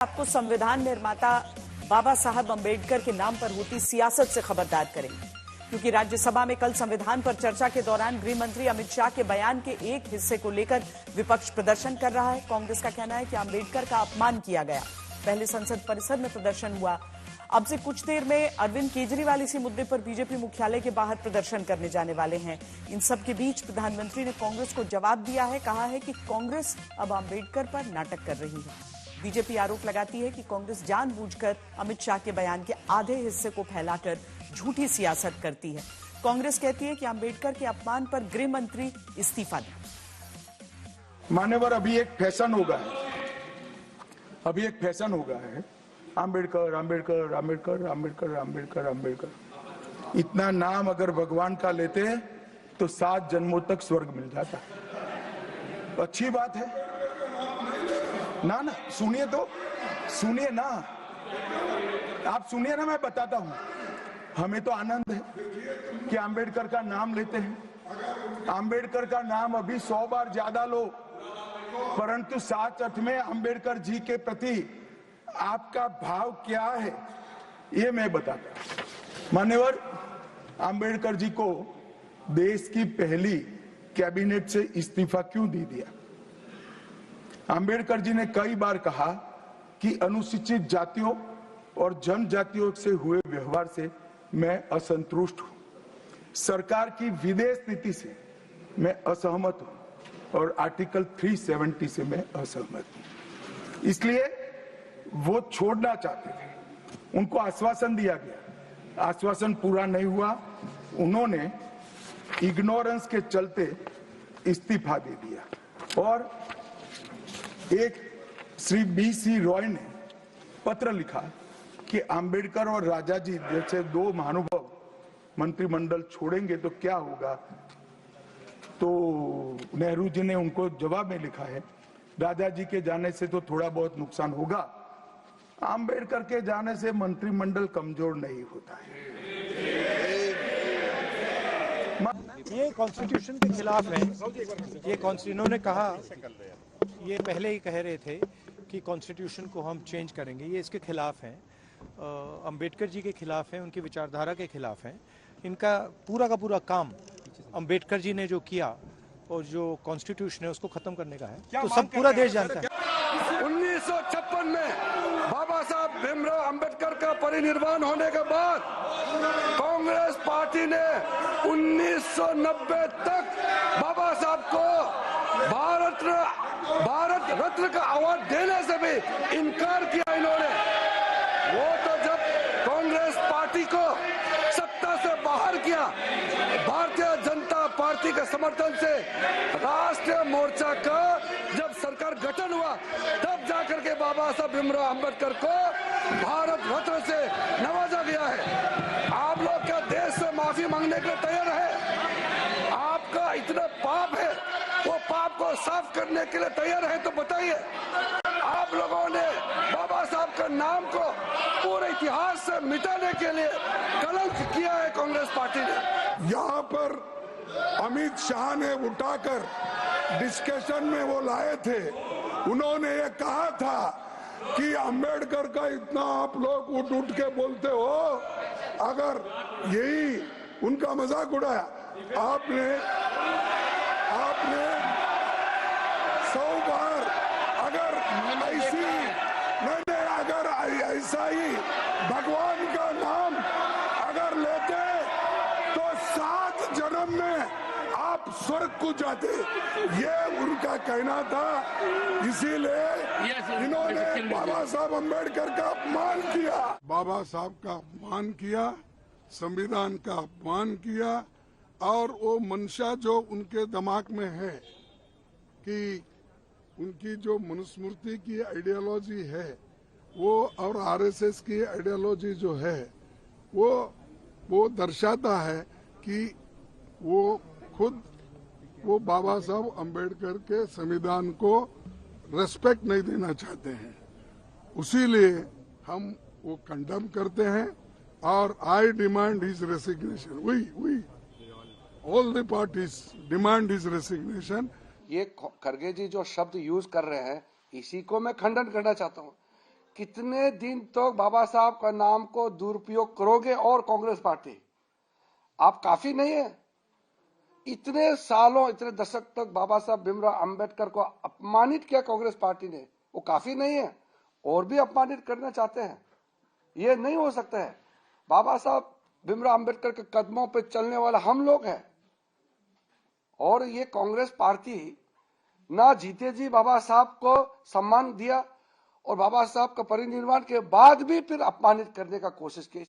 आपको संविधान निर्माता बाबा साहब अंबेडकर के नाम पर होती सियासत से खबरदार करेंगे, क्योंकि राज्यसभा में कल संविधान पर चर्चा के दौरान गृह मंत्री अमित शाह के बयान के एक हिस्से को लेकर विपक्ष प्रदर्शन कर रहा है। कांग्रेस का कहना है कि अंबेडकर का अपमान किया गया। पहले संसद परिसर में प्रदर्शन हुआ। अब से कुछ देर में अरविंद केजरीवाल इसी मुद्दे पर बीजेपी मुख्यालय के बाहर प्रदर्शन करने जाने वाले हैं। इन सब के बीच प्रधानमंत्री ने कांग्रेस को जवाब दिया है। कहा है कि कांग्रेस अब अंबेडकर पर नाटक कर रही है। बीजेपी आरोप लगाती है कि कांग्रेस जानबूझकर अमित शाह के बयान के आधे हिस्से को फैलाकर झूठी सियासत करती है। कांग्रेस कहती है कि अंबेडकर के अपमान पर गृह मंत्री इस्तीफा दें। मान्यवर, अभी एक फैशन हो गया है अंबेडकर अंबेडकर अंबेडकर अंबेडकर अंबेडकर अंबेडकर। इतना नाम अगर भगवान का लेते हैं तो 7 जन्मों तक स्वर्ग मिल जाता। अच्छी बात है ना। सुनिए तो, सुनिए ना, आप सुनिए ना, मैं बताता हूं। हमें तो आनंद है कि अंबेडकर का नाम लेते हैं। अंबेडकर का नाम अभी 100 बार ज्यादा लो, परंतु साच अर्थ में अंबेडकर जी के प्रति आपका भाव क्या है ये मैं बताता हूं। मान्यवर, अंबेडकर जी को देश की पहली कैबिनेट से इस्तीफा क्यों दे दिया? अंबेडकर जी ने कई बार कहा कि अनुसूचित जातियों और जनजातियों से हुए व्यवहार से मैं असंतुष्ट हूं। सरकार की विदेश नीति से मैं असहमत हूं और आर्टिकल 370 से मैं असहमत हूं। इसलिए वो छोड़ना चाहते थे। उनको आश्वासन दिया गया, आश्वासन पूरा नहीं हुआ। उन्होंने इग्नोरेंस के चलते इस्तीफा दे दिया। और एक श्री BC रॉय ने पत्र लिखा कि अंबेडकर और राजा जी जैसे 2 महानुभाव मंत्रिमंडल छोड़ेंगे तो क्या होगा। तो नेहरू जी ने उनको जवाब में लिखा है, राजा जी के जाने से तो थोड़ा बहुत नुकसान होगा, अंबेडकर के जाने से मंत्रिमंडल कमजोर नहीं होता है। ये कॉन्स्टिट्यूशन के खिलाफ है। ये इन्होंने कहा, ये पहले ही कह रहे थे कि कॉन्स्टिट्यूशन को हम चेंज करेंगे। ये इसके खिलाफ हैं, अंबेडकर जी के खिलाफ हैं, उनकी विचारधारा के खिलाफ हैं। इनका पूरा का पूरा काम अंबेडकर जी ने जो किया और जो कॉन्स्टिट्यूशन है उसको खत्म करने का है, तो सब पूरा देश जानता है। 1956 में बाबा साहब भीमराव अंबेडकर का परिनिर्वाण होने के बाद कांग्रेस पार्टी ने 1990 तक बाबा साहब को भारत रत्न का अवार्ड देने से भी इनकार किया इन्होंने। वो तो जब कांग्रेस पार्टी को सत्ता से बाहर किया, भारतीय जनता पार्टी के समर्थन से राष्ट्रीय मोर्चा का जब सरकार गठन हुआ, तब जाकर के बाबा साहब भीमराव अंबेडकर को भारत रत्न से नवाजा गया है। आप लोग क्या देश से माफी मांगने के लिए तैयार है? आपका इतना पाप है, वो पाप को साफ करने के लिए तैयार है तो बताइए। आप लोगों ने बाबा साहब का नाम को पूरे इतिहास से मिटाने के लिए कलंक किया है कांग्रेस पार्टी ने। यहाँ पर अमित शाह ने उठाकर डिस्कशन में वो लाए थे। उन्होंने ये कहा था कि अंबेडकर का इतना आप लोग उठ के बोलते हो, अगर यही उनका मजाक उड़ाया आपने 100 बार। अगर ऐसा ही भगवान का नाम अगर लेते तो 7 जन्म में आप स्वर्ग को जाते, ये उनका कहना था। इसीलिए इन्होंने बाबा साहब अंबेडकर का अपमान किया। बाबा साहब का अपमान किया, संविधान का अपमान किया, और वो मंशा जो उनके दिमाग में है कि उनकी जो मनुस्मृति की आइडियोलॉजी है वो और RSS की आइडियोलॉजी जो है वो दर्शाता है कि वो खुद वो बाबा साहब अंबेडकर के संविधान को रेस्पेक्ट नहीं देना चाहते हैं। उसीलिए हम वो कंडेम करते हैं और I demand his resignation. We all the parties demand his resignation. ये खड़गे जी जो शब्द यूज कर रहे हैं, इसी को मैं खंडन करना चाहता हूँ कितने दिन तक बाबा साहब का नाम को दुरुपयोग करोगे? और कांग्रेस पार्टी, आप काफी नहीं है? इतने सालों, इतने दशक तक बाबा साहब भीमराव अंबेडकर को अपमानित किया कांग्रेस पार्टी ने, वो काफी नहीं है? और भी अपमानित करना चाहते हैं? ये नहीं हो सकता है। बाबा साहब भीमराव अंबेडकर के कदमों पे चलने वाला हम लोग हैं। और ये कांग्रेस पार्टी ना जीते जी बाबा साहब को सम्मान दिया और बाबा साहब का परिनिर्वाण के बाद भी फिर अपमानित करने का कोशिश की।